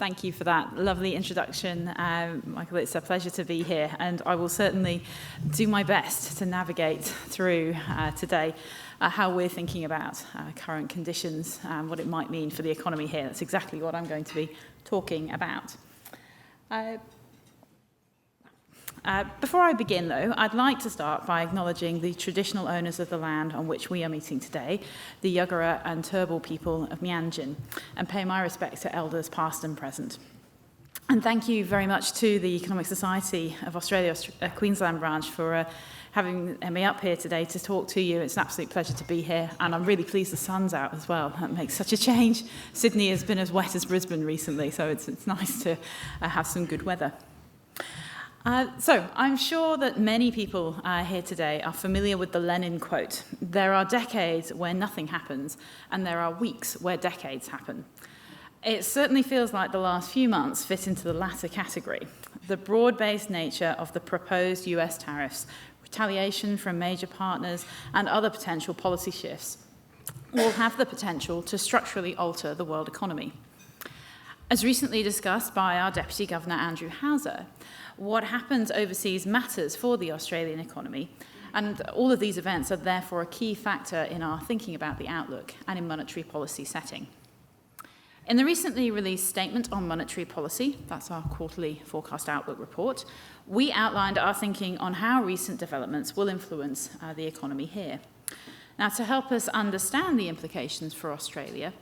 Thank you for that lovely introduction, Michael. It's a pleasure to be here, and I will certainly do my best to navigate through today how we're thinking about current conditions and what it might mean for the economy here. That's exactly what I'm going to be talking about. Before I begin, though, I'd like to start by acknowledging the traditional owners of the land on which we are meeting today, the Yugara and Turrbal people of Mianjin, and pay my respects to elders past and present. And thank you very much to the Economic Society of Australia, Queensland branch, for having me up here today to talk to you. It's an absolute pleasure to be here, and I'm really pleased the sun's out as well. That makes such a change. Sydney has been as wet as Brisbane recently, so it's nice to have some good weather. So I'm sure that many people here today are familiar with the Lenin quote, "There are decades where nothing happens, and there are weeks where decades happen." It certainly feels like the last few months fit into the latter category. The broad-based nature of the proposed US tariffs, retaliation from major partners, and other potential policy shifts will have the potential to structurally alter the world economy. As recently discussed by our Deputy Governor Andrew Hauser, what happens overseas matters for the Australian economy, and all of these events are therefore a key factor in our thinking about the outlook and in monetary policy setting. In the recently released Statement on Monetary Policy, that's our quarterly forecast outlook report, we outlined our thinking on how recent developments will influence the economy here. Now, to help us understand the implications for Australia,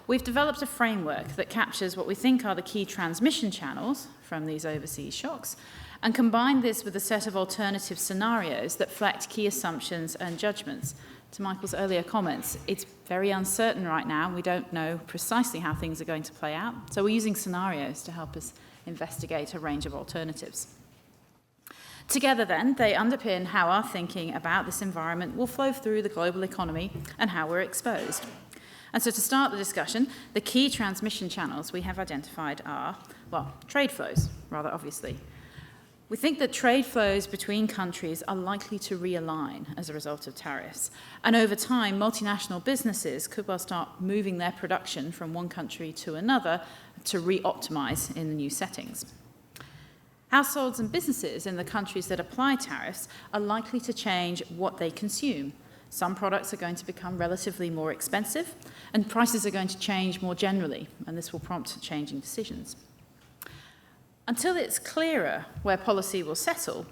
we've developed a framework that captures what we think are the key transmission channels from these overseas shocks, and combined this with a set of alternative scenarios that reflect key assumptions and judgments. To Michael's earlier comments, it's very uncertain right now. We don't know precisely how things are going to play out, so we're using scenarios to help us investigate a range of alternatives. Together then, they underpin how our thinking about this environment will flow through the global economy and how we're exposed. And so to start the discussion, the key transmission channels we have identified are, well, trade flows, rather obviously. We think that trade flows between countries are likely to realign as a result of tariffs. And over time, multinational businesses could well start moving their production from one country to another to re-optimize in the new settings. Households and businesses in the countries that apply tariffs are likely to change what they consume. Some products are going to become relatively more expensive, and prices are going to change more generally, and this will prompt changing decisions. Until it's clearer where policy will settle,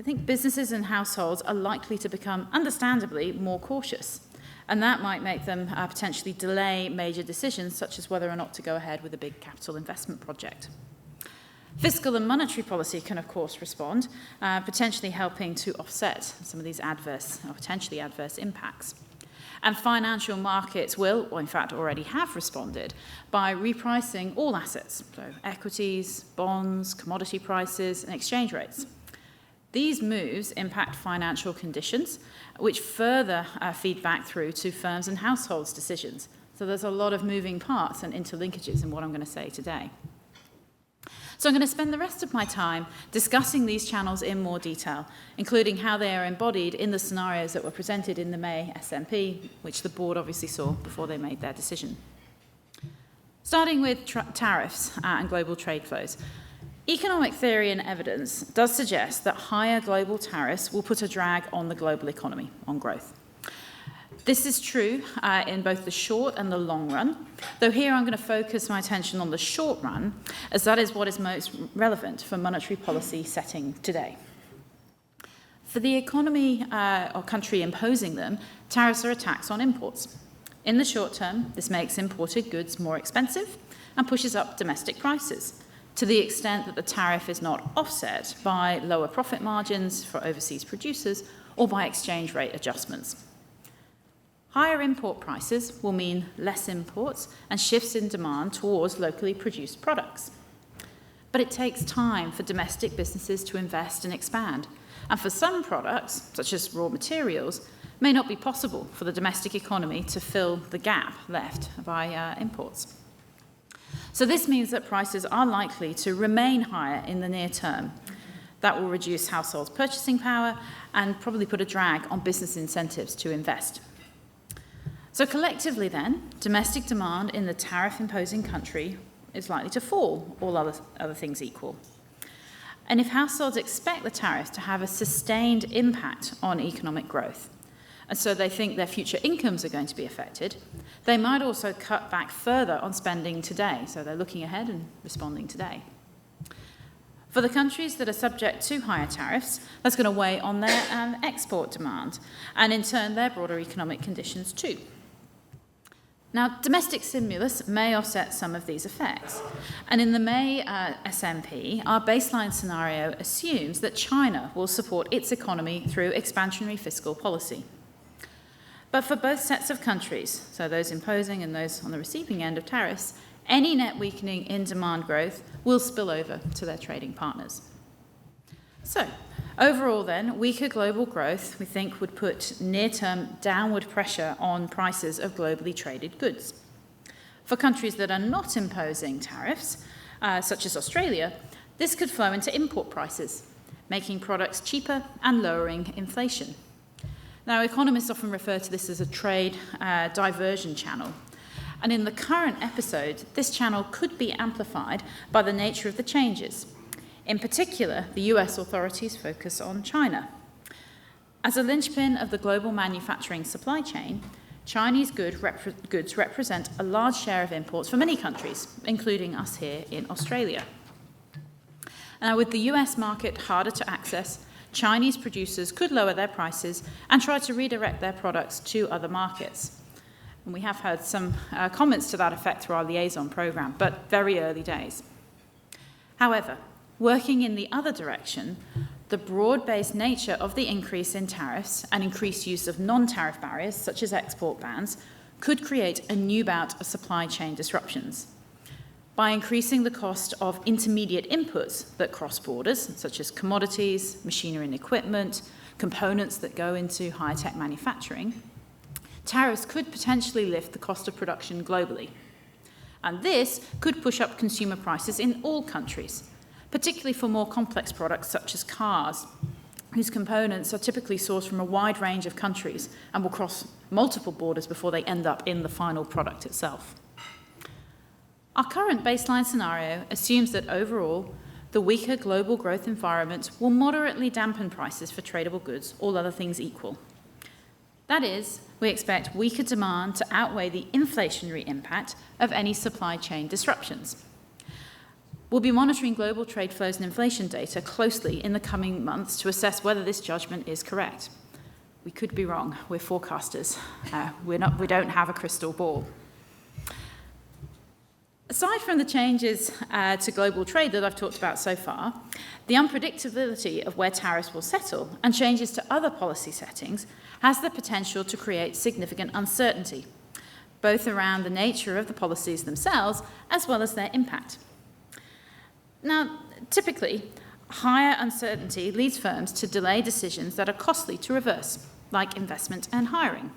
I think businesses and households are likely to become, understandably, more cautious, and that might make them potentially delay major decisions, such as whether or not to go ahead with a big capital investment project. Fiscal and monetary policy can, of course, respond, potentially helping to offset some of these adverse or potentially adverse impacts. And financial markets will, or in fact already have responded, by repricing all assets, so equities, bonds, commodity prices, and exchange rates. These moves impact financial conditions, which further feed back through to firms' and households' decisions. So there's a lot of moving parts and interlinkages in what I'm going to say today. So I'm going to spend the rest of my time discussing these channels in more detail, including how they are embodied in the scenarios that were presented in the May SMP, which the board obviously saw before they made their decision. Starting with tariffs and global trade flows. Economic theory and evidence does suggest that higher global tariffs will put a drag on the global economy, on growth. This is true in both the short and the long run, though here I'm going to focus my attention on the short run, as that is what is most relevant for monetary policy setting today. For the economy or country imposing them, tariffs are a tax on imports. In the short term, this makes imported goods more expensive and pushes up domestic prices, to the extent that the tariff is not offset by lower profit margins for overseas producers or by exchange rate adjustments. Higher import prices will mean less imports and shifts in demand towards locally produced products. But it takes time for domestic businesses to invest and expand, and for some products, such as raw materials, may not be possible for the domestic economy to fill the gap left by imports. So this means that prices are likely to remain higher in the near term. That will reduce households' purchasing power and probably put a drag on business incentives to invest. So collectively then, domestic demand in the tariff-imposing country is likely to fall, all other things equal. And if households expect the tariffs to have a sustained impact on economic growth, and so they think their future incomes are going to be affected, they might also cut back further on spending today. So they're looking ahead and responding today. For the countries that are subject to higher tariffs, that's going to weigh on their export demand, and in turn their broader economic conditions too. Now, domestic stimulus may offset some of these effects. And in the May SMP, our baseline scenario assumes that China will support its economy through expansionary fiscal policy. But for both sets of countries, so those imposing and those on the receiving end of tariffs, any net weakening in demand growth will spill over to their trading partners. So, overall then, weaker global growth, we think, would put near-term downward pressure on prices of globally traded goods. For countries that are not imposing tariffs, such as Australia, this could flow into import prices, making products cheaper and lowering inflation. Now, economists often refer to this as a trade diversion channel. And in the current episode, this channel could be amplified by the nature of the changes. In particular, the US authorities focus on China. As a linchpin of the global manufacturing supply chain, Chinese goods represent a large share of imports for many countries, including us here in Australia. Now, with the US market harder to access, Chinese producers could lower their prices and try to redirect their products to other markets. And we have heard some comments to that effect through our liaison program, but very early days. However, working in the other direction, the broad-based nature of the increase in tariffs and increased use of non-tariff barriers, such as export bans, could create a new bout of supply chain disruptions. By increasing the cost of intermediate inputs that cross borders, such as commodities, machinery and equipment, components that go into high-tech manufacturing, tariffs could potentially lift the cost of production globally. And this could push up consumer prices in all countries, particularly for more complex products such as cars, whose components are typically sourced from a wide range of countries and will cross multiple borders before they end up in the final product itself. Our current baseline scenario assumes that overall, the weaker global growth environment will moderately dampen prices for tradable goods, all other things equal. That is, we expect weaker demand to outweigh the inflationary impact of any supply chain disruptions. We'll be monitoring global trade flows and inflation data closely in the coming months to assess whether this judgment is correct. We could be wrong. We're forecasters. We don't have a crystal ball. Aside from the changes to global trade that I've talked about so far, the unpredictability of where tariffs will settle and changes to other policy settings has the potential to create significant uncertainty, both around the nature of the policies themselves as well as their impact. Now, typically, higher uncertainty leads firms to delay decisions that are costly to reverse, like investment and hiring.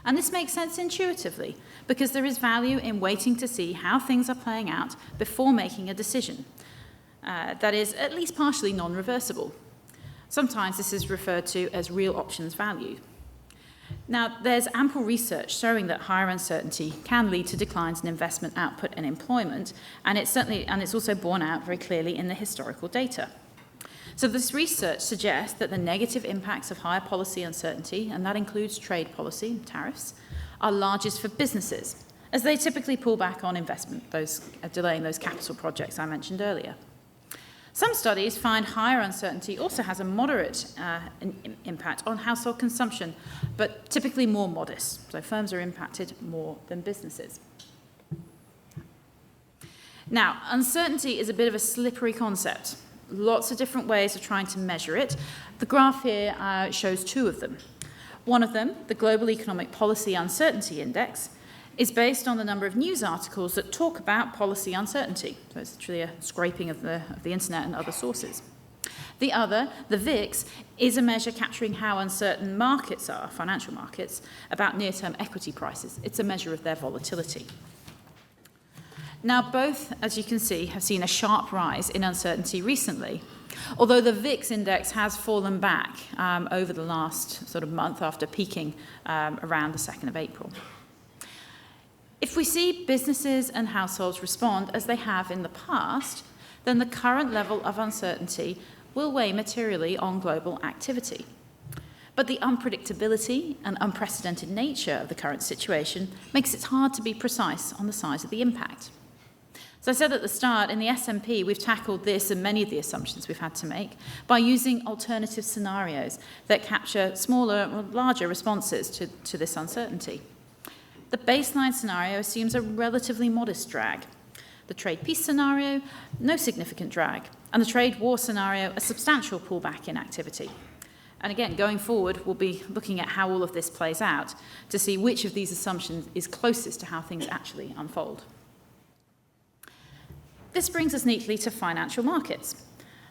And this makes sense intuitively, because there is value in waiting to see how things are playing out before making a decision that is at least partially non-reversible. Sometimes this is referred to as real options value. Now, there's ample research showing that higher uncertainty can lead to declines in investment output and employment, and it's also borne out very clearly in the historical data. So this research suggests that the negative impacts of higher policy uncertainty, and that includes trade policy and tariffs, are largest for businesses, as they typically pull back on investment, delaying those capital projects I mentioned earlier. Some studies find higher uncertainty also has a moderate impact on household consumption, but typically more modest. So firms are impacted more than businesses. Now, uncertainty is a bit of a slippery concept. Lots of different ways of trying to measure it. The graph here shows two of them. One of them, the Global Economic Policy Uncertainty Index, is based on the number of news articles that talk about policy uncertainty. So it's literally a scraping of the internet and other sources. The other, the VIX, is a measure capturing how uncertain markets are, financial markets, about near-term equity prices. It's a measure of their volatility. Now, both, as you can see, have seen a sharp rise in uncertainty recently, although the VIX index has fallen back over the last sort of month after peaking around the 2nd of April. If If we see businesses and households respond as they have in the past, then the current level of uncertainty will weigh materially on global activity. But the unpredictability and unprecedented nature of the current situation makes it hard to be precise on the size of the impact. As I said at the start, in the S&P, we've tackled this and many of the assumptions we've had to make by using alternative scenarios that capture smaller or larger responses to this uncertainty. The baseline scenario assumes a relatively modest drag. The trade peace scenario, no significant drag. And the trade war scenario, a substantial pullback in activity. And again, going forward, we'll be looking at how all of this plays out to see which of these assumptions is closest to how things actually unfold. This brings us neatly to financial markets.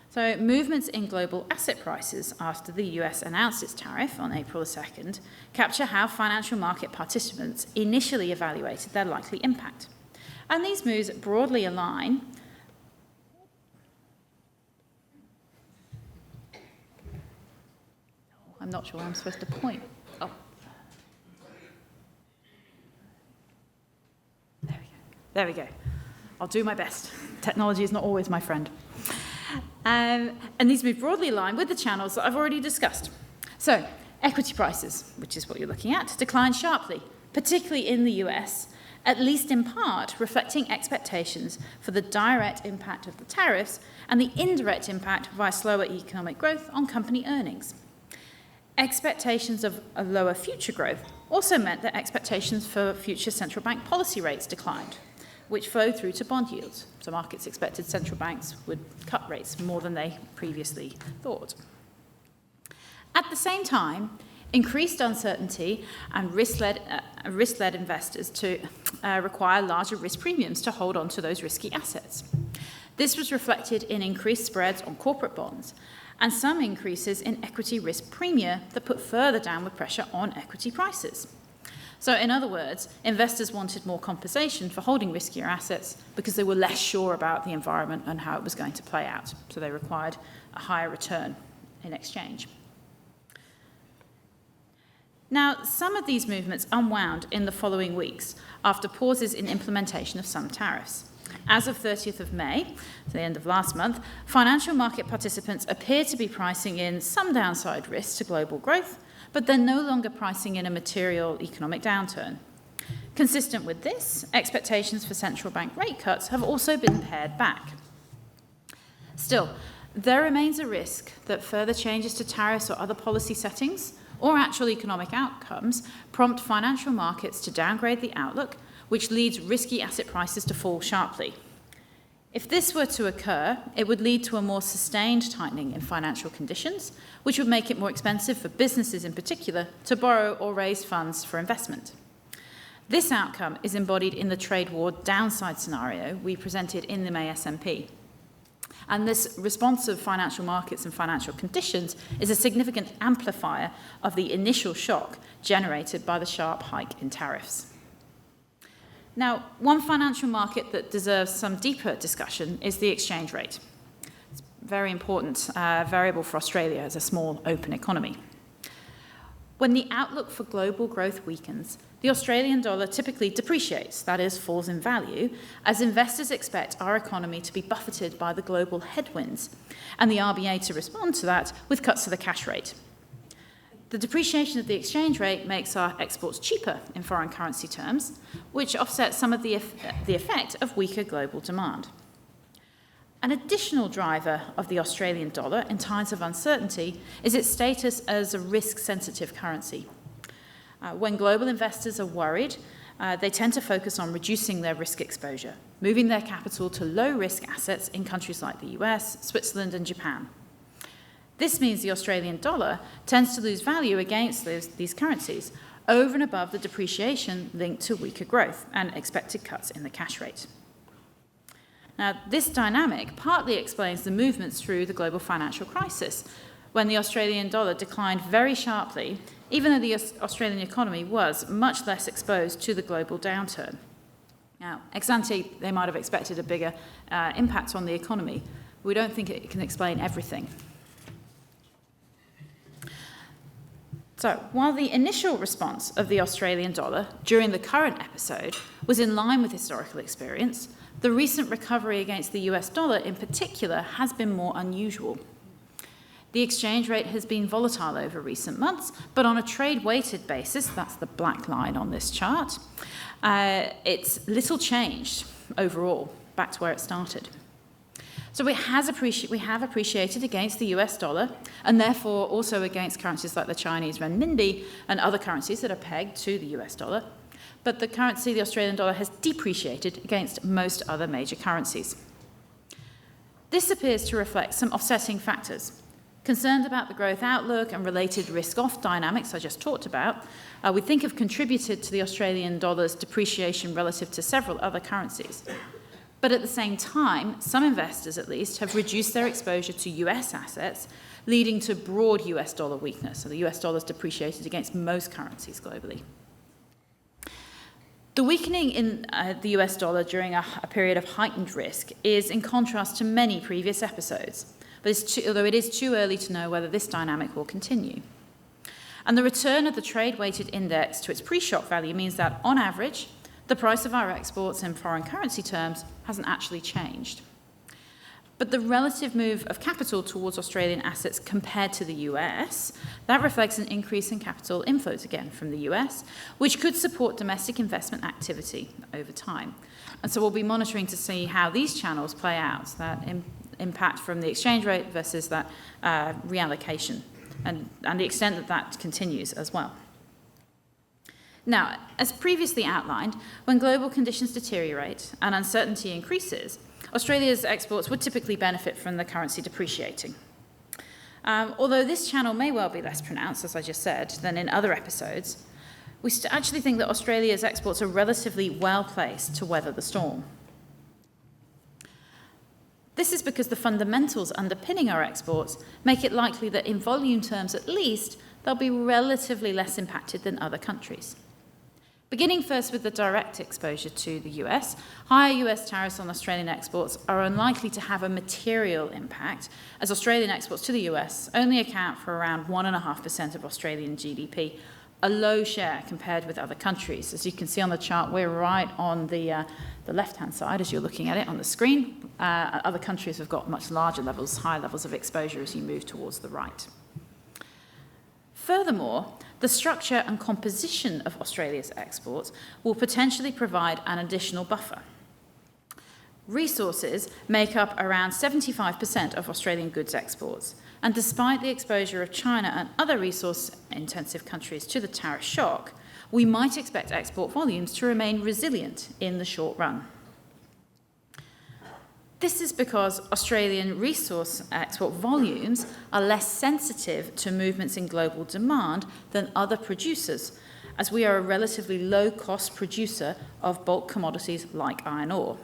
So movements in global asset prices after the US announced its tariff on April 2nd capture how financial market participants initially evaluated their likely impact. And these moves broadly align I'm not sure where I'm supposed to point. Oh. There we go. I'll do my best. Technology is not always my friend. And these move broadly aligned with the channels that I've already discussed. So, equity prices, which is what you're looking at, declined sharply, particularly in the US, at least in part reflecting expectations for the direct impact of the tariffs and the indirect impact via slower economic growth on company earnings. Expectations of a lower future growth also meant that expectations for future central bank policy rates declined, which flowed through to bond yields. So markets expected central banks would cut rates more than they previously thought. At the same time, increased uncertainty and risk-led investors to require larger risk premiums to hold on to those risky assets. This was reflected in increased spreads on corporate bonds and some increases in equity risk premia that put further downward pressure on equity prices. So in other words, investors wanted more compensation for holding riskier assets because they were less sure about the environment and how it was going to play out. So they required a higher return in exchange. Now, some of these movements unwound in the following weeks after pauses in implementation of some tariffs. As of 30th of May, the end of last month, financial market participants appear to be pricing in some downside risks to global growth, but they're no longer pricing in a material economic downturn. Consistent with this, expectations for central bank rate cuts have also been pared back. Still, there remains a risk that further changes to tariffs or other policy settings or actual economic outcomes prompt financial markets to downgrade the outlook, which leads risky asset prices to fall sharply. If this were to occur, it would lead to a more sustained tightening in financial conditions, which would make it more expensive for businesses in particular to borrow or raise funds for investment. This outcome is embodied in the trade war downside scenario we presented in the May S&P. And this response of financial markets and financial conditions is a significant amplifier of the initial shock generated by the sharp hike in tariffs. Now, one financial market that deserves some deeper discussion is the exchange rate. It's a very important variable for Australia as a small, open economy. When the outlook for global growth weakens, the Australian dollar typically depreciates, that is, falls in value, as investors expect our economy to be buffeted by the global headwinds, and the RBA to respond to that with cuts to the cash rate. The depreciation of the exchange rate makes our exports cheaper in foreign currency terms, which offsets some of the effect of weaker global demand. An additional driver of the Australian dollar in times of uncertainty is its status as a risk-sensitive currency. When global investors are worried, they tend to focus on reducing their risk exposure, moving their capital to low-risk assets in countries like the US, Switzerland, and Japan. This means the Australian dollar tends to lose value against these currencies over and above the depreciation linked to weaker growth and expected cuts in the cash rate. Now, this dynamic partly explains the movements through the global financial crisis, when the Australian dollar declined very sharply, even though the Australian economy was much less exposed to the global downturn. Now, ex ante, they might have expected a bigger impact on the economy. We don't think it can explain everything. So, while the initial response of the Australian dollar during the current episode was in line with historical experience, the recent recovery against the US dollar in particular has been more unusual. The exchange rate has been volatile over recent months, but on a trade-weighted basis, that's the black line on this chart, it's little changed overall, back to where it started. So we have appreciated against the US dollar, and therefore also against currencies like the Chinese renminbi and other currencies that are pegged to the US dollar. But the currency, the Australian dollar, has depreciated against most other major currencies. This appears to reflect some offsetting factors. Concerned about the growth outlook and related risk-off dynamics I just talked about, we think have contributed to the Australian dollar's depreciation relative to several other currencies. But at the same time, some investors at least have reduced their exposure to US assets, leading to broad US dollar weakness. So the US dollar is depreciated against most currencies globally. The weakening in the US dollar during a period of heightened risk is in contrast to many previous episodes, but although it is too early to know whether this dynamic will continue. And the return of the trade-weighted index to its pre-shock value means that, on average, the price of our exports in foreign currency terms hasn't actually changed. But the relative move of capital towards Australian assets compared to the US, that reflects an increase in capital inflows again from the US, which could support domestic investment activity over time. And so we'll be monitoring to see how these channels play out, that impact from the exchange rate versus that reallocation, and the extent that that continues as well. Now, as previously outlined, when global conditions deteriorate and uncertainty increases, Australia's exports would typically benefit from the currency depreciating. Although this channel may well be less pronounced, as I just said, than in other episodes, we actually think that Australia's exports are relatively well placed to weather the storm. This is because the fundamentals underpinning our exports make it likely that in volume terms at least, they'll be relatively less impacted than other countries. Beginning first with the direct exposure to the US, higher US tariffs on Australian exports are unlikely to have a material impact, as Australian exports to the US only account for around 1.5% of Australian GDP, a low share compared with other countries. As you can see on the chart, we're right on the left-hand side as you're looking at it on the screen. Other countries have got much larger levels, high levels of exposure as you move towards the right. Furthermore, the structure and composition of Australia's exports will potentially provide an additional buffer. Resources make up around 75% of Australian goods exports, and despite the exposure of China and other resource-intensive countries to the tariff shock, we might expect export volumes to remain resilient in the short run. This is because Australian resource export volumes are less sensitive to movements in global demand than other producers, as we are a relatively low-cost producer of bulk commodities like iron ore.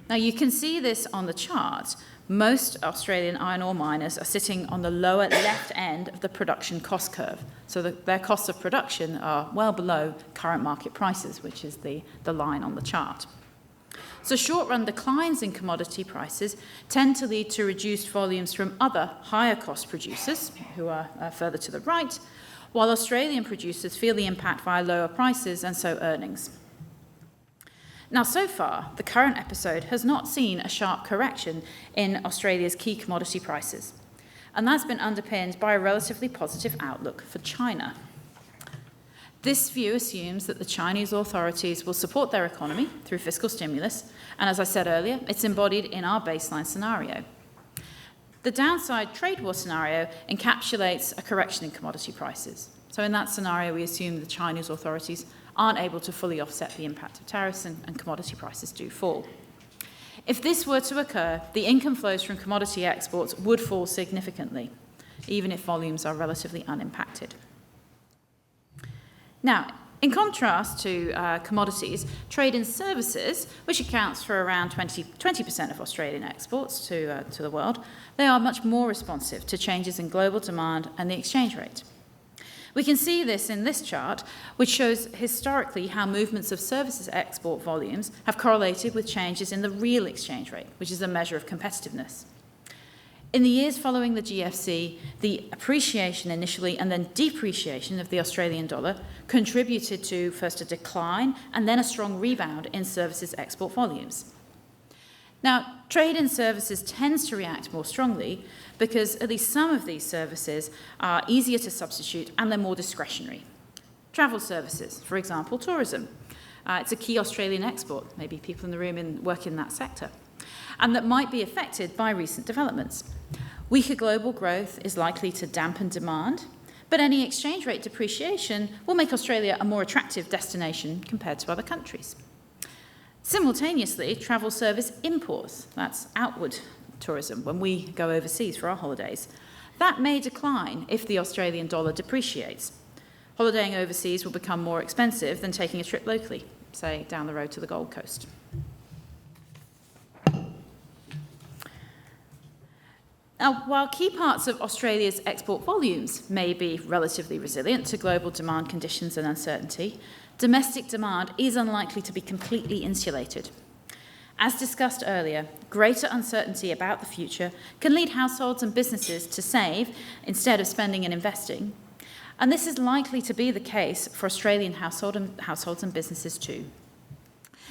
Now, you can see this on the chart. Most Australian iron ore miners are sitting on the lower left end of the production cost curve, so their costs of production are well below current market prices, which is the line on the chart. So short-run declines in commodity prices tend to lead to reduced volumes from other higher-cost producers, who are further to the right, while Australian producers feel the impact via lower prices and so earnings. Now, so far, the current episode has not seen a sharp correction in Australia's key commodity prices, and that's been underpinned by a relatively positive outlook for China. This view assumes that the Chinese authorities will support their economy through fiscal stimulus, and as I said earlier, it's embodied in our baseline scenario. The downside trade war scenario encapsulates a correction in commodity prices. So in that scenario, we assume the Chinese authorities aren't able to fully offset the impact of tariffs and commodity prices do fall. If this were to occur, the income flows from commodity exports would fall significantly, even if volumes are relatively unimpacted. Now, in contrast to commodities, trade in services, which accounts for around 20% of Australian exports to the world, they are much more responsive to changes in global demand and the exchange rate. We can see this in this chart, which shows historically how movements of services export volumes have correlated with changes in the real exchange rate, which is a measure of competitiveness. In the years following the GFC, the appreciation initially and then depreciation of the Australian dollar contributed to first a decline and then a strong rebound in services export volumes. Now, trade in services tends to react more strongly because at least some of these services are easier to substitute and they're more discretionary. Travel services, for example, tourism. It's a key Australian export, maybe people in the room work in that sector, and that might be affected by recent developments. Weaker global growth is likely to dampen demand, but any exchange rate depreciation will make Australia a more attractive destination compared to other countries. Simultaneously, travel service imports, that's outward tourism, when we go overseas for our holidays, that may decline if the Australian dollar depreciates. Holidaying overseas will become more expensive than taking a trip locally, say down the road to the Gold Coast. Now, while key parts of Australia's export volumes may be relatively resilient to global demand conditions and uncertainty, domestic demand is unlikely to be completely insulated. As discussed earlier, greater uncertainty about the future can lead households and businesses to save instead of spending and investing, and this is likely to be the case for Australian households and businesses too.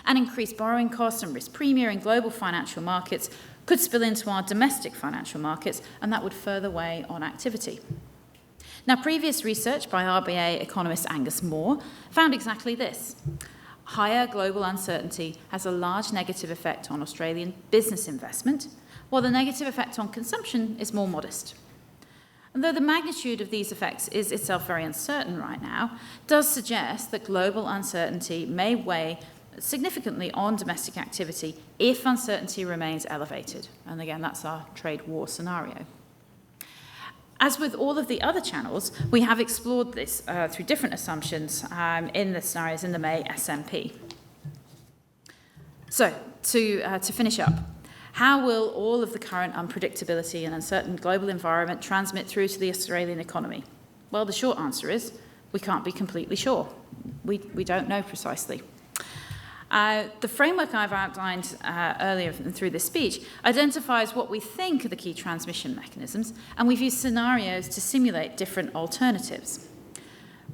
And increased borrowing costs and risk premia in global financial markets could spill into our domestic financial markets, and that would further weigh on activity. Now, previous research by RBA economist Angus Moore found exactly this. Higher global uncertainty has a large negative effect on Australian business investment, while the negative effect on consumption is more modest. And though the magnitude of these effects is itself very uncertain right now, does suggest that global uncertainty may weigh significantly on domestic activity if uncertainty remains elevated. And again, that's our trade war scenario. As with all of the other channels, we have explored this through different assumptions in the scenarios in the May SMP. So, to finish up, how will all of the current unpredictability and uncertain global environment transmit through to the Australian economy? Well, the short answer is we can't be completely sure. We don't know precisely. The framework I've outlined earlier through this speech identifies what we think are the key transmission mechanisms, and we've used scenarios to simulate different alternatives.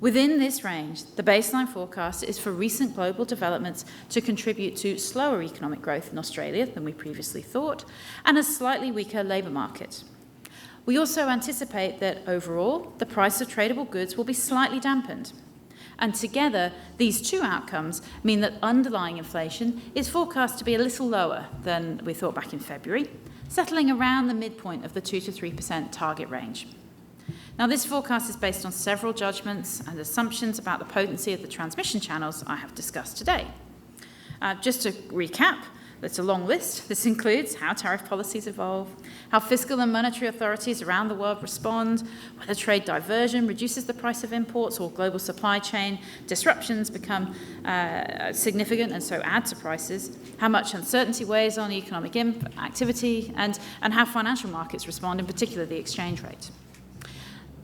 Within this range, the baseline forecast is for recent global developments to contribute to slower economic growth in Australia than we previously thought, and a slightly weaker labour market. We also anticipate that overall, the price of tradable goods will be slightly dampened. And together, these two outcomes mean that underlying inflation is forecast to be a little lower than we thought back in February, settling around the midpoint of the 2 to 3% target range. Now, this forecast is based on several judgments and assumptions about the potency of the transmission channels I have discussed today. Just to recap, it's a long list. This includes how tariff policies evolve, how fiscal and monetary authorities around the world respond, whether trade diversion reduces the price of imports or global supply chain disruptions become significant and so add to prices, how much uncertainty weighs on economic activity, and how financial markets respond, in particular the exchange rate.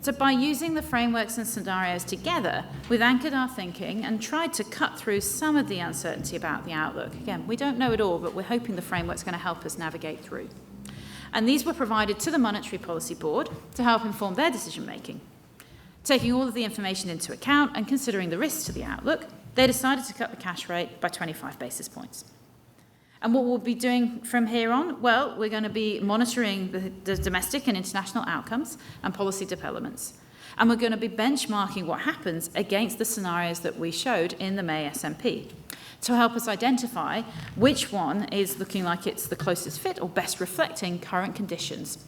So by using the frameworks and scenarios together, we've anchored our thinking and tried to cut through some of the uncertainty about the outlook. Again, we don't know it all, but we're hoping the framework's going to help us navigate through. And these were provided to the Monetary Policy Board to help inform their decision-making. Taking all of the information into account and considering the risks to the outlook, they decided to cut the cash rate by 25 basis points. And what we'll be doing from here on? Well, we're going to be monitoring the domestic and international outcomes and policy developments. And we're going to be benchmarking what happens against the scenarios that we showed in the May SMP to help us identify which one is looking like it's the closest fit or best reflecting current conditions.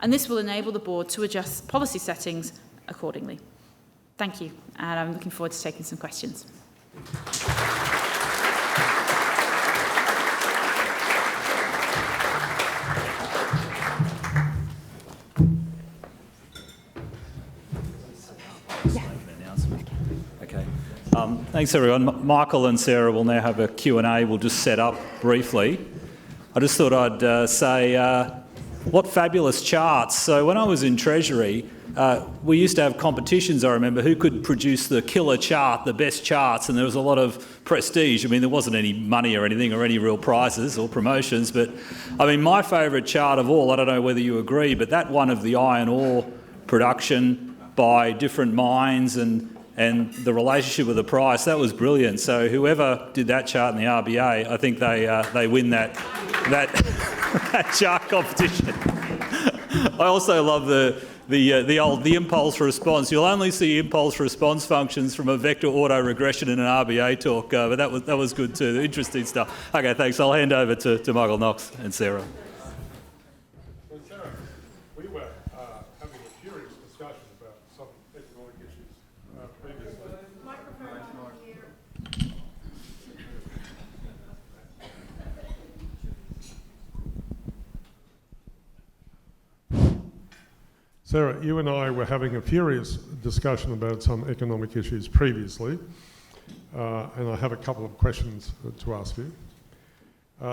And this will enable the board to adjust policy settings accordingly. Thank you, and I'm looking forward to taking some questions. Thanks, everyone. Michael and Sarah will now have a Q&A. We'll just set up briefly. I just thought I'd say What fabulous charts. So when I was in Treasury, we used to have competitions, I remember, who could produce the killer chart, the best charts, and there was a lot of prestige. I mean, there wasn't any money or anything or any real prizes or promotions, but I mean, my favourite chart of all, I don't know whether you agree, but that one of the iron ore production by different mines and the relationship with the price, that was brilliant. So whoever did that chart in the RBA, I think they win that that chart competition. I also love the impulse response. You'll only see impulse response functions from a vector auto regression in an RBA talk, but that was good too. Interesting stuff. Okay, thanks. I'll hand over to Michael Knox and Sarah. So Sarah, we were having a furious discussion about some economic issues previously. Sarah, you and I were having a furious discussion about some economic issues previously, and I have a couple of questions to ask you.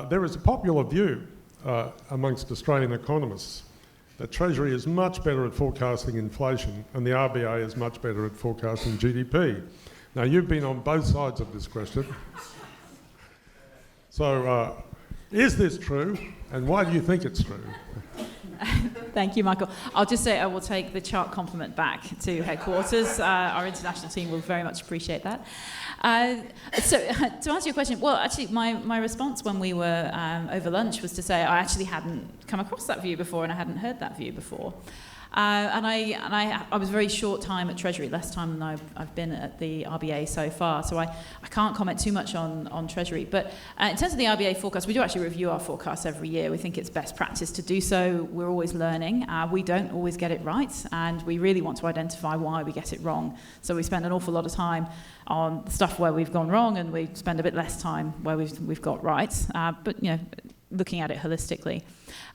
There is a popular view amongst Australian economists that Treasury is much better at forecasting inflation and the RBA is much better at forecasting GDP. Now, you've been on both sides of this question. So, is this true, and why do you think it's true? Thank you, Michael. I'll just say I will take the chart compliment back to headquarters. Our international team will very much appreciate that. So to answer your question, well, actually, my response when we were over lunch was to say I actually hadn't come across that view before and I hadn't heard that view before. And I was very short time at Treasury, less time than I've been at the RBA so far, so I can't comment too much on Treasury. But in terms of the RBA forecast, we do actually review our forecasts every year. We think it's best practice to do so. We're always learning. We don't always get it right, and we really want to identify why we get it wrong. So we spend an awful lot of time on the stuff where we've gone wrong, and we spend a bit less time where we've got right. But you know, looking at it holistically.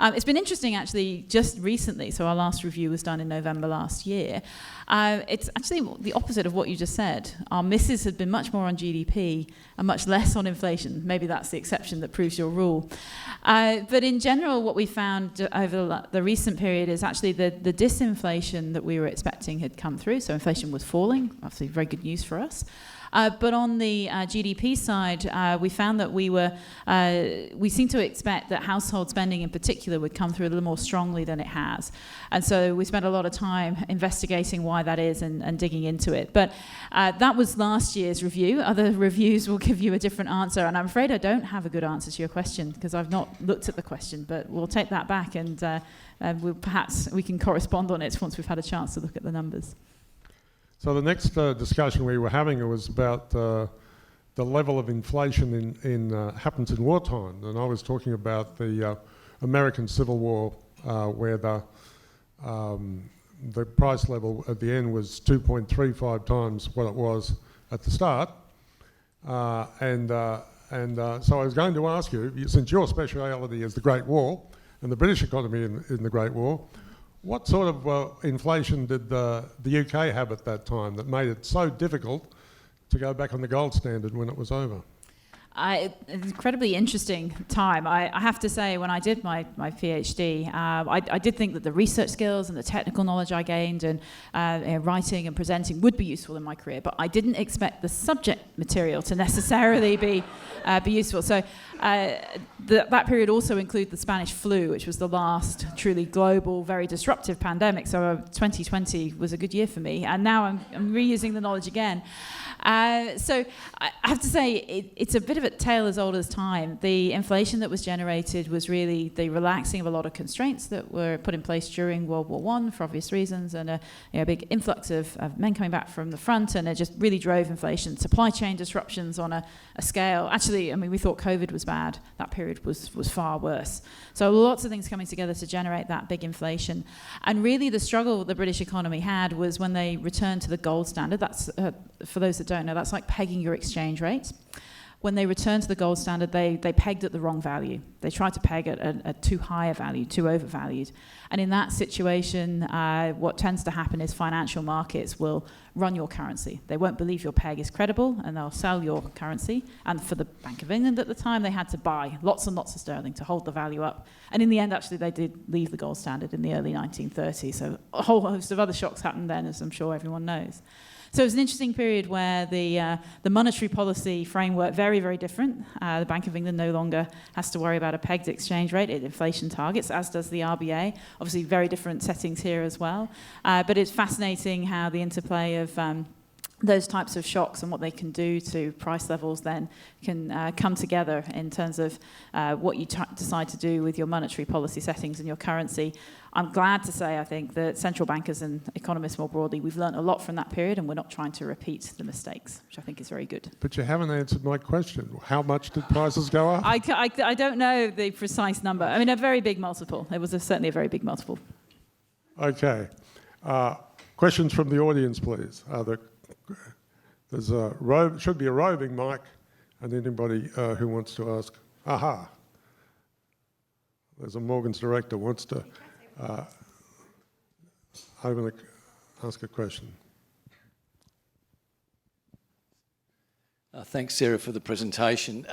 It's been interesting actually just recently, so our last review was done in November last year. It's actually the opposite of what you just said. Our misses had been much more on GDP and much less on inflation. Maybe that's the exception that proves your rule. But in general, what we found over the recent period is actually the disinflation that we were expecting had come through. So inflation was falling, obviously very good news for us. But on the GDP side, we found that we seem to expect that household spending in particular would come through a little more strongly than it has. And so we spent a lot of time investigating why that is and digging into it. But that was last year's review. Other reviews will give you a different answer. And I'm afraid I don't have a good answer to your question because I've not looked at the question. But we'll take that back and perhaps we can correspond on it once we've had a chance to look at the numbers. So the next discussion we were having was about the level of inflation happens in wartime, and I was talking about the American Civil War, where the price level at the end was 2.35 times what it was at the start, so I was going to ask you, since your speciality is the Great War and the British economy in the Great War, what sort of inflation did the UK have at that time that made it so difficult to go back on the gold standard when it was over? An incredibly interesting time. I have to say, when I did my PhD, I did think that the research skills and the technical knowledge I gained and writing and presenting would be useful in my career, but I didn't expect the subject material to necessarily be useful. So that period also included the Spanish flu, which was the last truly global, very disruptive pandemic. So 2020 was a good year for me, and now I'm reusing the knowledge again. So I have to say, it's a bit of a tale as old as time. The inflation that was generated was really the relaxing of a lot of constraints that were put in place during World War I for obvious reasons, and a big influx of men coming back from the front, and it just really drove inflation. Supply chain disruptions on a scale. Actually, I mean, we thought COVID was bad. That period was far worse. So lots of things coming together to generate that big inflation. And really the struggle the British economy had was when they returned to the gold standard. That's, for those that don't know, that's like pegging your exchange rate. when they returned to the gold standard, they pegged at the wrong value. They tried to peg at a too high a value, too overvalued. And in that situation, what tends to happen is financial markets will run your currency. They won't believe your peg is credible, and they'll sell your currency. And for the Bank of England at the time, they had to buy lots and lots of sterling to hold the value up. And in the end, actually, they did leave the gold standard in the early 1930s. So a whole host of other shocks happened then, as I'm sure everyone knows. So it was an interesting period where the monetary policy framework, very, very different. The Bank of England no longer has to worry about a pegged exchange rate, it inflation targets, as does the RBA. Obviously, very different settings here as well. But it's fascinating how the interplay of those types of shocks and what they can do to price levels then can come together in terms of what you decide to do with your monetary policy settings and your currency. I'm glad to say, I think, that central bankers and economists more broadly, we've learned a lot from that period, and we're not trying to repeat the mistakes, which I think is very good. But you haven't answered my question. How much did prices go up? I don't know the precise number. I mean, a very big multiple. It was certainly a very big multiple. Okay. Questions from the audience, please. There's should be a roving mic, and anybody who wants to ask. Aha. There's a Morgan's director wants to ask a question. Thanks, Sarah, for the presentation.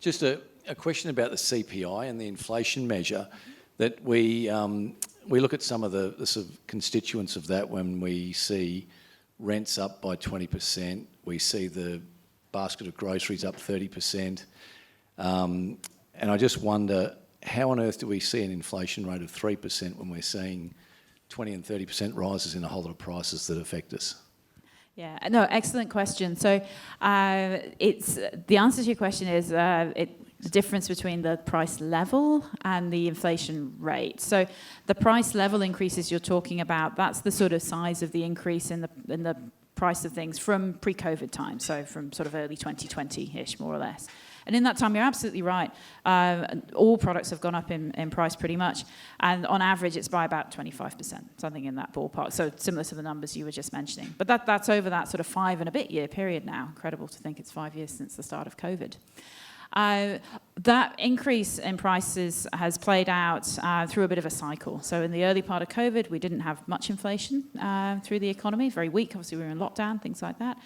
Just a question about the CPI and the inflation measure. That we look at some of the sort of constituents of that when we see rents up by 20%, we see the basket of groceries up 30%, and I just wonder, how on earth do we see an inflation rate of 3% when we're seeing 20 and 30% rises in a whole lot of prices that affect us? Yeah, no, excellent question. So it's the answer to your question is the difference between the price level and the inflation rate. So the price level increases you're talking about, that's the sort of size of the increase in the price of things from pre-COVID time, so from sort of early 2020-ish, more or less. And in that time, you're absolutely right. All products have gone up in price pretty much. And on average, it's by about 25%, something in that ballpark. So similar to the numbers you were just mentioning. But that's over that sort of 5 and a bit year period now. Incredible to think it's 5 years since the start of COVID. That increase in prices has played out through a bit of a cycle. So in the early part of COVID, we didn't have much inflation through the economy, very weak. Obviously, we were in lockdown, things like that.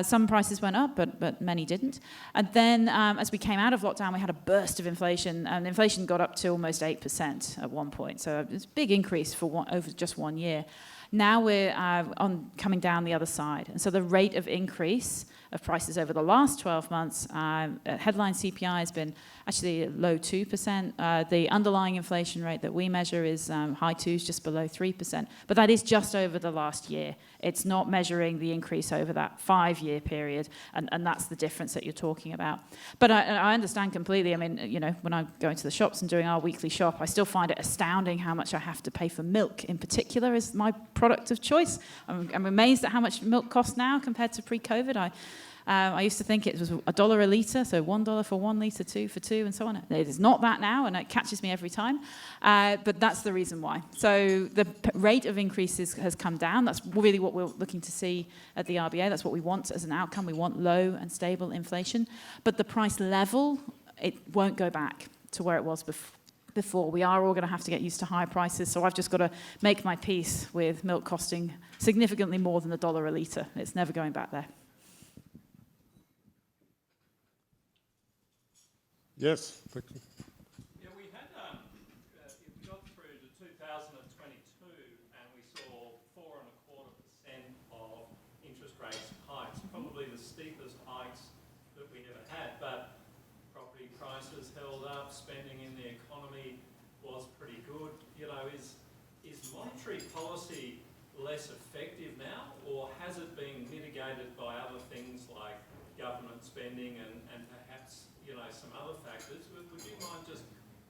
Some prices went up, but many didn't. And then as we came out of lockdown, we had a burst of inflation, and inflation got up to almost 8% at one point. So it's a big increase for over just 1 year. Now we're coming down the other side. And so the rate of increase of prices over the last 12 months, headline CPI has been actually low 2%. The underlying inflation rate that we measure is high 2s, just below 3%. But that is just over the last year. It's not measuring the increase over that 5-year period, and that's the difference that you're talking about. But I understand completely. I mean, you know, when I go into the shops and doing our weekly shop, I still find it astounding how much I have to pay for milk in particular as my product of choice. I'm amazed at how much milk costs now compared to pre-COVID. I used to think it was $1 a litre, so $1 for 1 litre, 2 for 2, and so on. It is not that now, and it catches me every time. But that's the reason why. So the rate of increases has come down. That's really what we're looking to see at the RBA. That's what we want as an outcome. We want low and stable inflation. But the price level, it won't go back to where it was before. We are all going to have to get used to higher prices, so I've just got to make my peace with milk costing significantly more than $1 a litre. It's never going back there. Yes. Yeah, we had we got through to 2022 and we saw 4.25% of interest rates hikes, probably the steepest hikes that we ever had. But property prices held up, spending in the economy was pretty good. You know, is monetary policy less effective now, or has it been mitigated by other things like government spending and perhaps, you know, some other factors? Would you mind just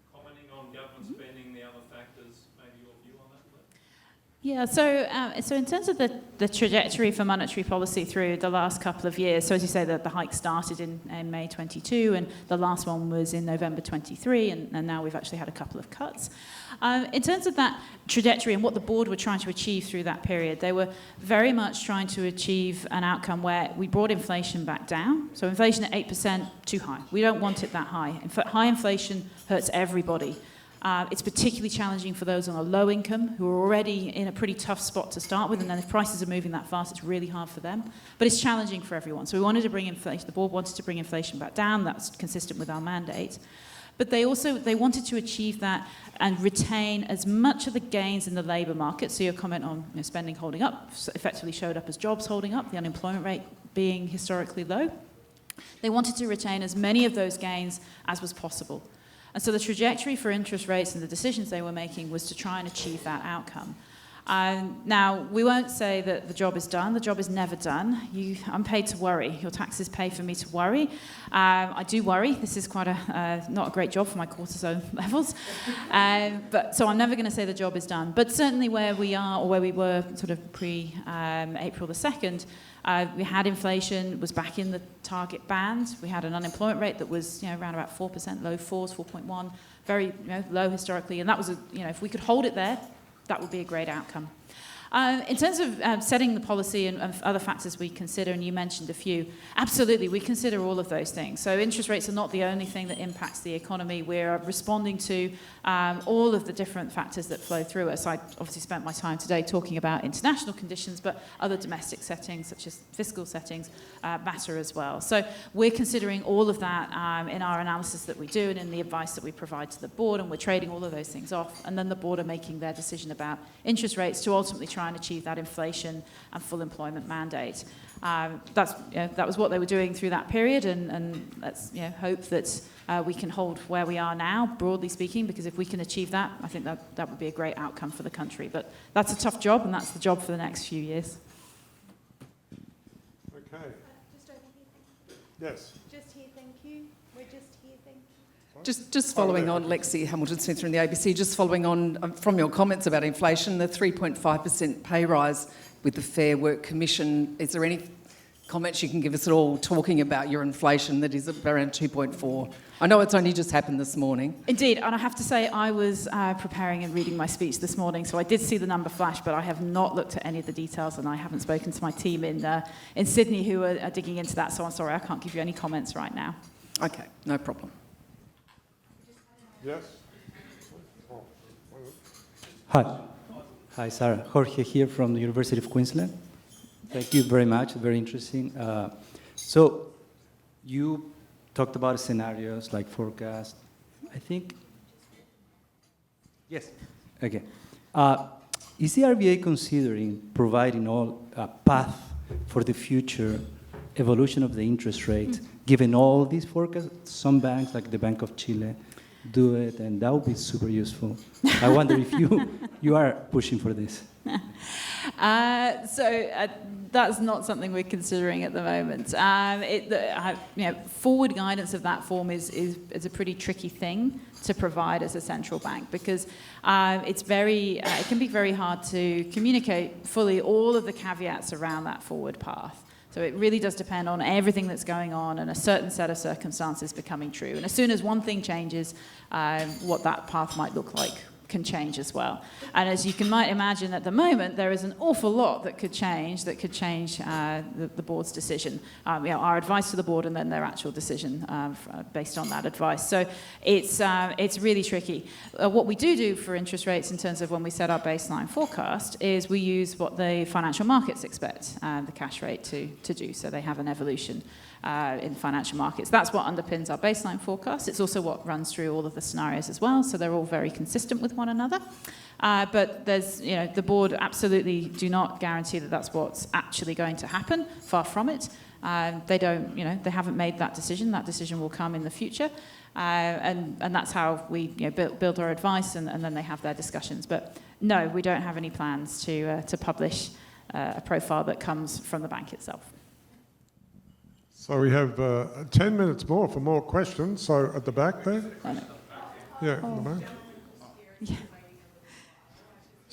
commenting on government spending, the other factors, maybe your view on that, please? Yeah, so in terms of the trajectory for monetary policy through the last couple of years, so as you say, the hike started in May 22, and the last one was in November 23, and now we've actually had a couple of cuts. In terms of that trajectory and what the board were trying to achieve through that period, they were very much trying to achieve an outcome where we brought inflation back down. So inflation at 8%, too high. We don't want it that high. In fact, high inflation hurts everybody. It's particularly challenging for those on a low income who are already in a pretty tough spot to start with, and then if prices are moving that fast, it's really hard for them. But it's challenging for everyone. So we wanted to bring inflation, the board wanted to bring inflation back down. That's consistent with our mandate. But they wanted to achieve that and retain as much of the gains in the labour market. So your comment on spending holding up effectively showed up as jobs holding up, the unemployment rate being historically low. They wanted to retain as many of those gains as was possible. And so the trajectory for interest rates and the decisions they were making was to try and achieve that outcome. Now, we won't say that the job is done. The job is never done. I'm paid to worry. Your taxes pay for me to worry. I do worry. This is quite not a great job for my cortisol levels. So I'm never going to say the job is done. But certainly where we are, or where we were sort of pre-April the 2nd, we had inflation, was back in the target band. We had an unemployment rate that was around about 4%, low 4s, 4.1, very low historically. And that was, if we could hold it there, that would be a great outcome. In terms of setting the policy and other factors we consider, and you mentioned a few, absolutely, we consider all of those things. So interest rates are not the only thing that impacts the economy. We're responding to all of the different factors that flow through us. I obviously spent my time today talking about international conditions, but other domestic settings, such as fiscal settings, matter as well. So we're considering all of that in our analysis that we do and in the advice that we provide to the board, and we're trading all of those things off, and then the board are making their decision about interest rates to ultimately try and achieve that inflation and full employment mandate. That was what they were doing through that period, and let's hope that we can hold where we are now, broadly speaking, because if we can achieve that, I think that would be a great outcome for the country. But that's a tough job, and that's the job for the next few years. Okay. Just over here. Yes. Just here, thank you. We're just here, thank you. Just following on, Lexi Hamilton-Smith from the ABC, just following on from your comments about inflation, the 3.5% pay rise with the Fair Work Commission, is there any comments you can give us at all talking about your inflation that is around 2.4? I know it's only just happened this morning. Indeed, and I have to say I was preparing and reading my speech this morning, so I did see the number flash, but I have not looked at any of the details, and I haven't spoken to my team in Sydney who are digging into that, so I'm sorry, I can't give you any comments right now. Okay, no problem. Yes. Hi, Sarah. Jorge here from the University of Queensland. Thank you very much. Very interesting. So you talked about scenarios like forecast. I think. Yes. Okay. Is the RBA considering providing a path for the future evolution of the interest rate, given all these forecasts? Some banks, like the Bank of Chile, do it, and that would be super useful. I wonder if you are pushing for this. That's not something we're considering at the moment. Forward guidance of that form is a pretty tricky thing to provide as a central bank, because it can be very hard to communicate fully all of the caveats around that forward path. So it really does depend on everything that's going on and a certain set of circumstances becoming true. And as soon as one thing changes, what that path might look like can change as well. And as you might imagine at the moment, there is an awful lot that could change the board's decision. Our advice to the board and then their actual decision based on that advice. So it's really tricky. What we do for interest rates in terms of when we set our baseline forecast is we use what the financial markets expect the cash rate to do. So they have an evolution in financial markets. That's what underpins our baseline forecast. It's also what runs through all of the scenarios as well, so they're all very consistent with one another. But there's, the board absolutely do not guarantee that that's what's actually going to happen. Far from it. They don't, they haven't made that decision. That decision will come in the future, and that's how we build our advice, and then they have their discussions. But no, we don't have any plans to publish a profile that comes from the bank itself. So we have 10 minutes more for more questions. So at the back there? Yeah, at the back. Yeah.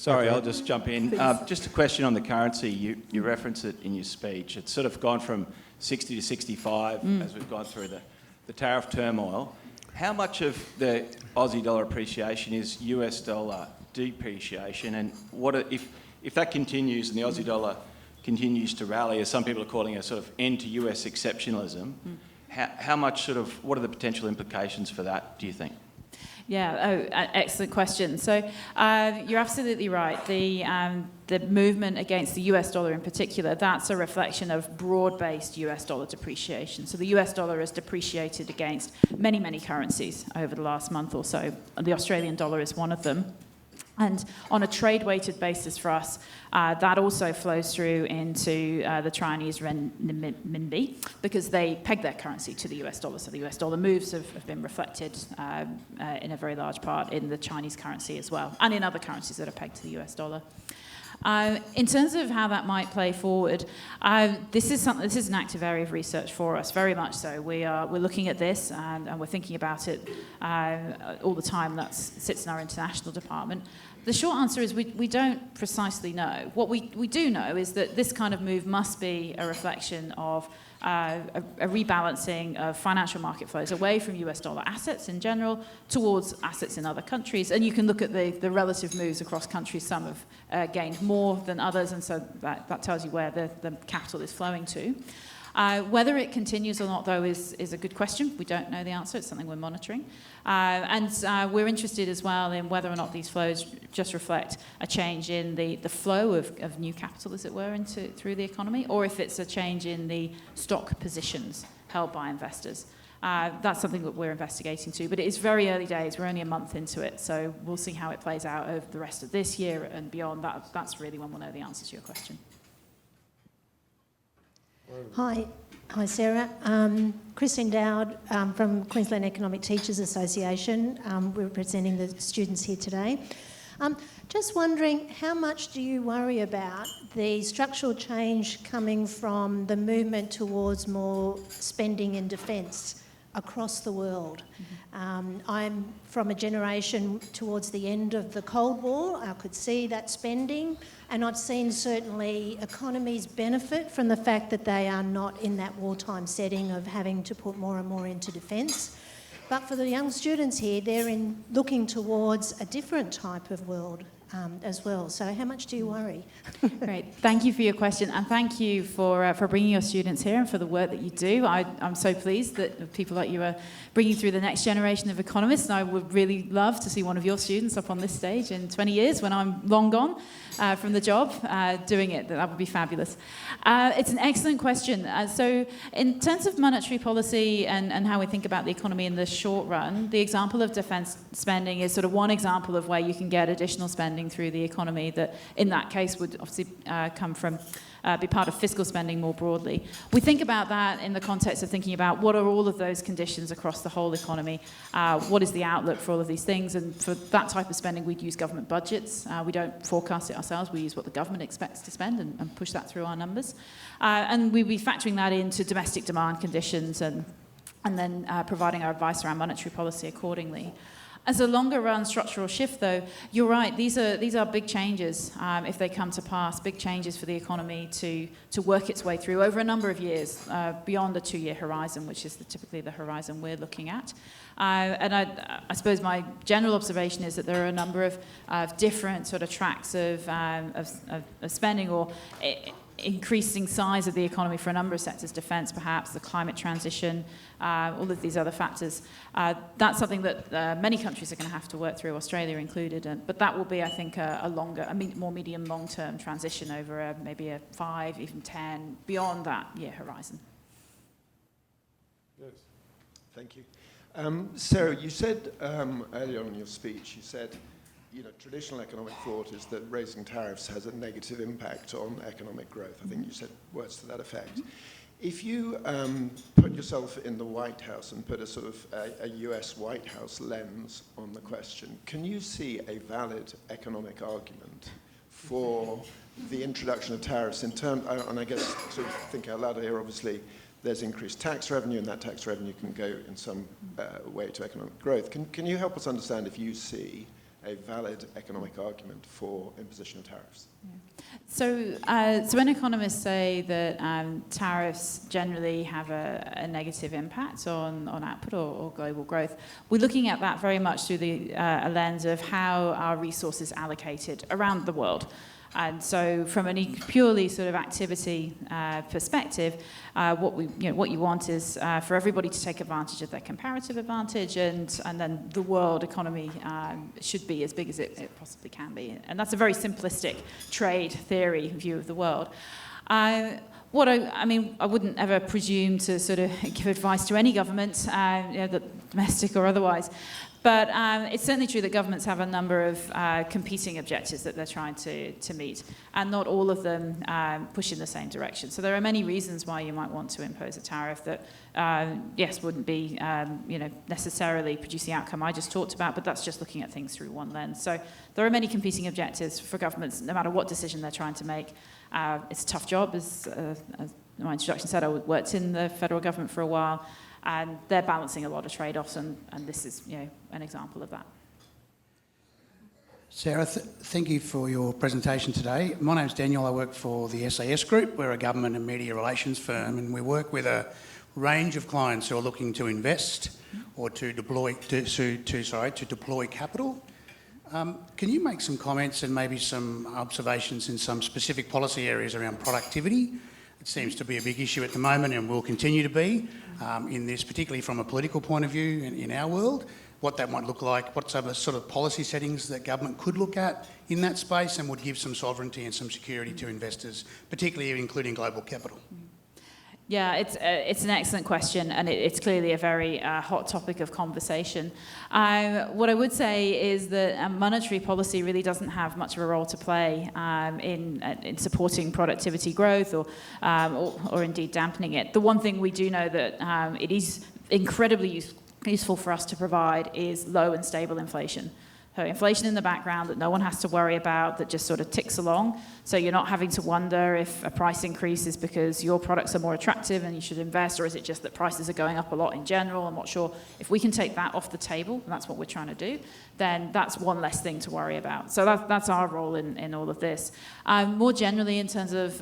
Sorry, Okay. I'll just jump in. Just a question on the currency. You reference it in your speech. It's sort of gone from 60 to 65 as we've gone through the tariff turmoil. How much of the Aussie dollar appreciation is US dollar depreciation? And what if that continues and the Aussie dollar continues to rally, as some people are calling a sort of end to US exceptionalism, how much what are the potential implications for that, do you think? Yeah, excellent question. So you're absolutely right. The movement against the US dollar in particular, that's a reflection of broad-based US dollar depreciation. So the US dollar has depreciated against many, many currencies over the last month or so. The Australian dollar is one of them. And on a trade-weighted basis for us, that also flows through into the Chinese renminbi because they peg their currency to the US dollar. So the US dollar moves have been reflected in a very large part in the Chinese currency as well, and in other currencies that are pegged to the US dollar. In terms of how that might play forward, this is an active area of research for us, very much so. We're looking at this and we're thinking about it all the time. That sits in our international department. The short answer is we don't precisely know. What we do know is that this kind of move must be a reflection of a rebalancing of financial market flows away from US dollar assets in general towards assets in other countries. And you can look at the relative moves across countries. Some have gained more than others, and so that tells you where the capital is flowing to. Whether it continues or not, though, is a good question. We don't know the answer. It's something we're monitoring. And we're interested as well in whether or not these flows just reflect a change in the flow of new capital, as it were, through the economy, or if it's a change in the stock positions held by investors. That's something that we're investigating too, but it is very early days. We're only a month into it, so we'll see how it plays out over the rest of this year and beyond. That's really when we'll know the answer to your question. Hi, Sarah. Christine Dowd from Queensland Economic Teachers Association. We're representing the students here today. Just wondering, how much do you worry about the structural change coming from the movement towards more spending in defence across the world? I'm from a generation towards the end of the Cold War. I could see that spending, and I've seen certainly economies benefit from the fact that they are not in that wartime setting of having to put more and more into defence. But for the young students here, they're looking towards a different type of world as well. So how much do you worry? Great. Thank you for your question, and thank you for bringing your students here and for the work that you do. I'm so pleased that people like you are bringing through the next generation of economists, and I would really love to see one of your students up on this stage in 20 years when I'm long gone from the job doing it. That would be fabulous. It's an excellent question. So in terms of monetary policy and how we think about the economy in the short run, the example of defence spending is sort of one example of where you can get additional spending through the economy that in that case would obviously come from be part of fiscal spending more broadly. We think about that in the context of thinking about what are all of those conditions across the whole economy, what is the outlook for all of these things, and for that type of spending we'd use government budgets. We don't forecast it ourselves, we use what the government expects to spend and push that through our numbers. And we'd be factoring that into domestic demand conditions and then providing our advice around monetary policy accordingly. As a longer-run structural shift, though, you're right. These are big changes if they come to pass. Big changes for the economy to work its way through over a number of years, beyond a 2-year horizon, which is typically the horizon we're looking at. And I suppose my general observation is that there are a number of different sort of tracks of spending or increasing size of the economy for a number of sectors, defence perhaps, the climate transition, all of these other factors. That's something that many countries are going to have to work through, Australia included, but that will be, I think, more medium, long-term transition over maybe a 5, even 10, beyond that year horizon. Yes. Thank you. Sarah, you said earlier on in your speech, you said, traditional economic thought is that raising tariffs has a negative impact on economic growth. I think you said words to that effect. If you put yourself in the White House and put a sort of a US White House lens on the question, can you see a valid economic argument for the introduction of tariffs in terms, and I guess sort of think out loud here, obviously, there's increased tax revenue, and that tax revenue can go in some way to economic growth. Can you help us understand if you see a valid economic argument for imposition of tariffs? So when economists say that tariffs generally have a negative impact on output or global growth, we're looking at that very much through a lens of how our resources are allocated around the world. And so from a purely sort of activity perspective, what you want is for everybody to take advantage of their comparative advantage, and then the world economy should be as big as it possibly can be. And that's a very simplistic trade theory view of the world. I wouldn't ever presume to sort of give advice to any government, domestic or otherwise. But it's certainly true that governments have a number of competing objectives that they're trying to meet, and not all of them push in the same direction. So there are many reasons why you might want to impose a tariff that, wouldn't be necessarily produce the outcome I just talked about, but that's just looking at things through one lens. So there are many competing objectives for governments, no matter what decision they're trying to make. It's a tough job, as my introduction said. I worked in the federal government for a while. And they're balancing a lot of trade-offs, and this is, an example of that. Sarah, thank you for your presentation today. My name's Daniel. I work for the SAS Group. We're a government and media relations firm, and we work with a range of clients who are looking to invest or to deploy capital. Can you make some comments and maybe some observations in some specific policy areas around productivity? It seems to be a big issue at the moment and will continue to be in this, particularly from a political point of view in our world, what that might look like, what sort of policy settings that government could look at in that space and would give some sovereignty and some security to investors, particularly including global capital. Yeah, it's an excellent question, and it's clearly a very hot topic of conversation. What I would say is that monetary policy really doesn't have much of a role to play in supporting productivity growth or indeed dampening it. The one thing we do know that it is incredibly useful for us to provide is low and stable inflation. So inflation in the background that no one has to worry about, that just sort of ticks along. So you're not having to wonder if a price increase is because your products are more attractive and you should invest, or is it just that prices are going up a lot in general? I'm not sure. If we can take that off the table, and that's what we're trying to do, then that's one less thing to worry about. So that's our role in all of this. More generally, in terms of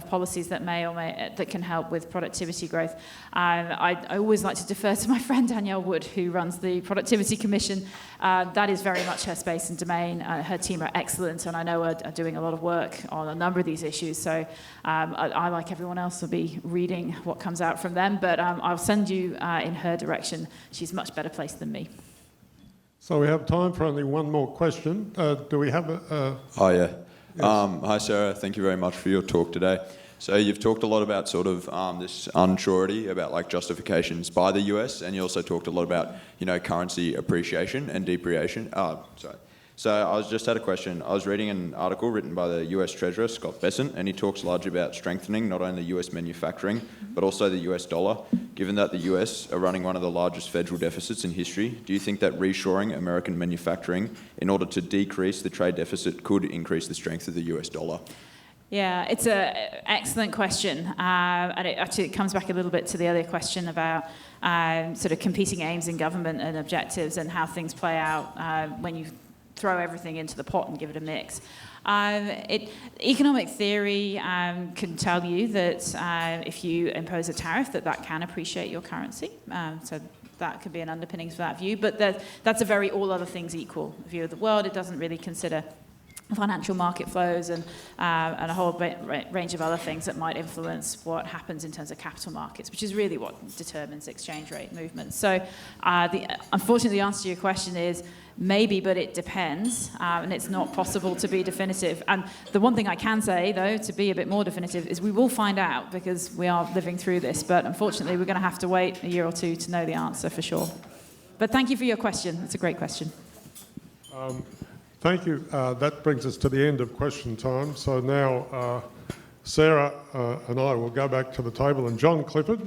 policies that that can help with productivity growth, I always like to defer to my friend Danielle Wood, who runs the Productivity Commission. That is very much her space and domain. Her team are excellent, and I know are doing a lot of work on a number of these issues. So I, like everyone else, will be reading what comes out from them, but I'll send you in her direction. She's much better placed than me. So we have time for only one more question. Do we have a... Oh, yeah. Yes. Hi, Sarah. Thank you very much for your talk today. So you've talked a lot about sort of this unsurety, about like justifications by the US, and you also talked a lot about, currency appreciation and depreciation. So I just had a question. I was reading an article written by the US Treasurer, Scott Bessent, and he talks largely about strengthening not only US manufacturing, but also the US dollar. Given that the US are running one of the largest federal deficits in history, do you think that reshoring American manufacturing in order to decrease the trade deficit could increase the strength of the US dollar? Yeah, it's an excellent question. And it comes back a little bit to the earlier question about sort of competing aims in government and objectives and how things play out when you throw everything into the pot and give it a mix. Economic theory can tell you that if you impose a tariff, that can appreciate your currency. So that could be an underpinning for that view. But that's a very all other things equal view of the world. It doesn't really consider financial market flows and a whole range of other things that might influence what happens in terms of capital markets, which is really what determines exchange rate movements. So unfortunately, the answer to your question is maybe, but it depends, and it's not possible to be definitive. And the one thing I can say, though, to be a bit more definitive, is we will find out, because we are living through this, but unfortunately we're going to have to wait a year or two to know the answer for sure. But thank you for your question. It's a great question. Thank you. That brings us to the end of question time. So now Sarah and I will go back to the table, and John Clifford,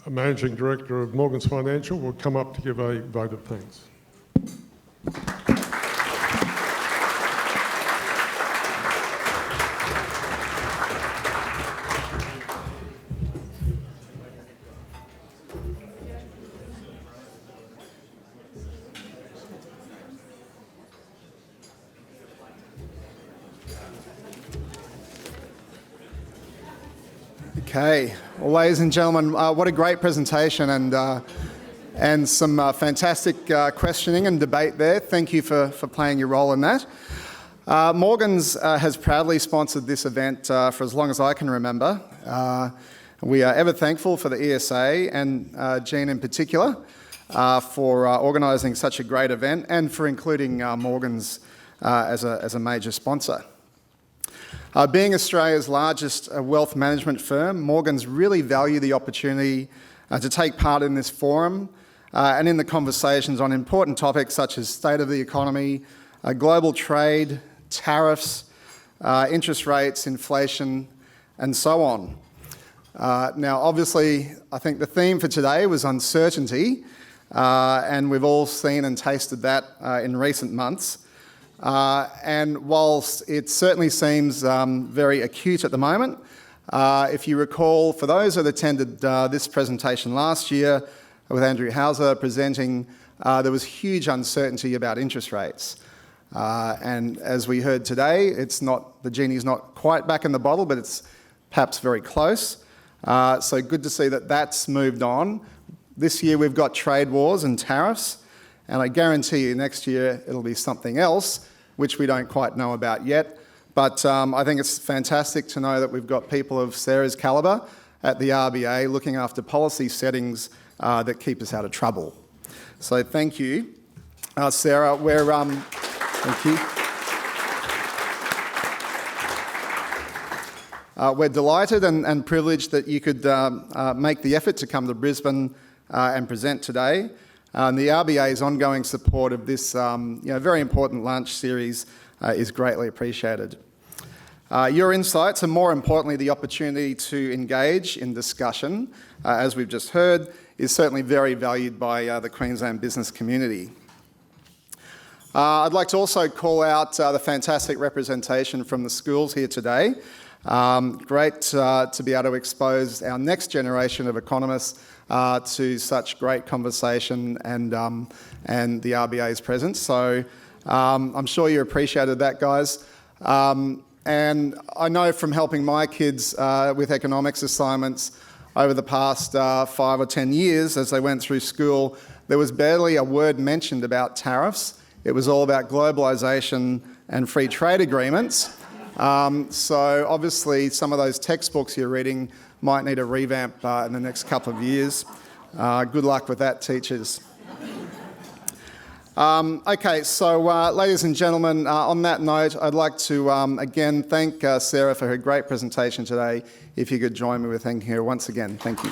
Managing Director of Morgans Financial, will come up to give a vote of thanks. Okay, well, ladies and gentlemen, what a great presentation and some fantastic questioning and debate there. Thank you for playing your role in that. Morgan's has proudly sponsored this event for as long as I can remember. We are ever thankful for the ESA and Jean in particular for organising such a great event and for including Morgan's as a major sponsor. Being Australia's largest wealth management firm, Morgan's really value the opportunity to take part in this forum and in the conversations on important topics such as state of the economy, global trade, tariffs, interest rates, inflation, and so on. Now, obviously, I think the theme for today was uncertainty, and we've all seen and tasted that in recent months. And whilst it certainly seems very acute at the moment, if you recall, for those that attended this presentation last year with Andrew Hauser presenting, there was huge uncertainty about interest rates. And as we heard today, the genie's not quite back in the bottle, but it's perhaps very close. So good to see that that's moved on. This year we've got trade wars and tariffs, and I guarantee you next year it'll be something else, which we don't quite know about yet. But I think it's fantastic to know that we've got people of Sarah's calibre at the RBA looking after policy settings that keep us out of trouble. So thank you. Sarah, thank you. We're delighted and privileged that you could make the effort to come to Brisbane and present today. And the RBA's ongoing support of this very important lunch series is greatly appreciated. Your insights and, more importantly, the opportunity to engage in discussion, as we've just heard, is certainly very valued by the Queensland business community. I'd like to also call out the fantastic representation from the schools here today. Great to be able to expose our next generation of economists to such great conversation and the RBA's presence. So I'm sure you appreciated that, guys. And I know from helping my kids with economics assignments over the past 5 or 10 years as they went through school, there was barely a word mentioned about tariffs. It was all about globalisation and free trade agreements. So obviously some of those textbooks you're reading might need a revamp in the next couple of years. Good luck with that, teachers. Okay, so ladies and gentlemen, on that note, I'd like to again thank Sarah for her great presentation today. If you could join me with thanking her once again. Thank you.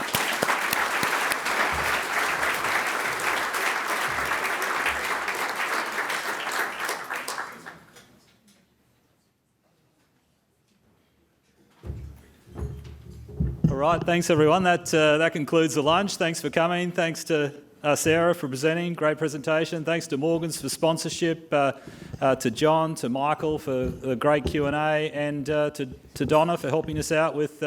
All right, thanks everyone. That concludes the lunch. Thanks for coming. Thanks to Sarah for presenting. Great presentation. Thanks to Morgan's for sponsorship, to John, to Michael for the great Q&A, and to Donna for helping us out with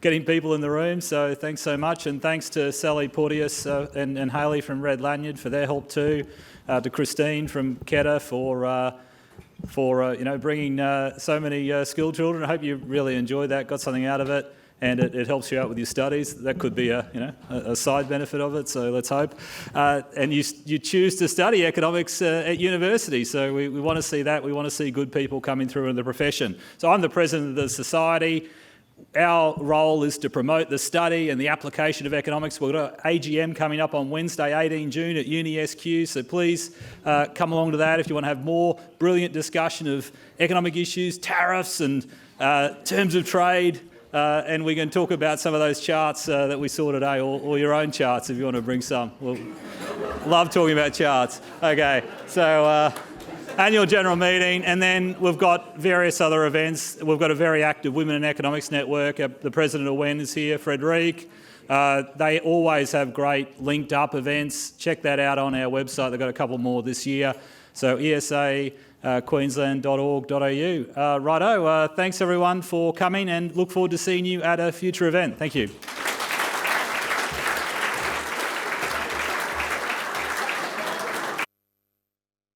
getting people in the room. So thanks so much, and thanks to Sally Porteous and Hayley from Red Lanyard for their help too. To Christine from Keta for bringing so many school children. I hope you really enjoyed that, got something out of it. And it helps you out with your studies. That could be a side benefit of it, so let's hope. And you choose to study economics at university, so we want to see that. We want to see good people coming through in the profession. So I'm the president of the society. Our role is to promote the study and the application of economics. We've got an AGM coming up on Wednesday, 18 June at Uni SQ, so please come along to that if you want to have more brilliant discussion of economic issues, tariffs and terms of trade. And we can talk about some of those charts that we saw today, or your own charts if you want to bring some. We'll love talking about charts. Okay, so annual general meeting, and then we've got various other events. We've got a very active Women in Economics network. The president of WEN is here, Frederique. They always have great linked up events. Check that out on our website. They've got a couple more this year. So ESA, queensland.org.au. Righto, thanks everyone for coming, and look forward to seeing you at a future event. Thank you.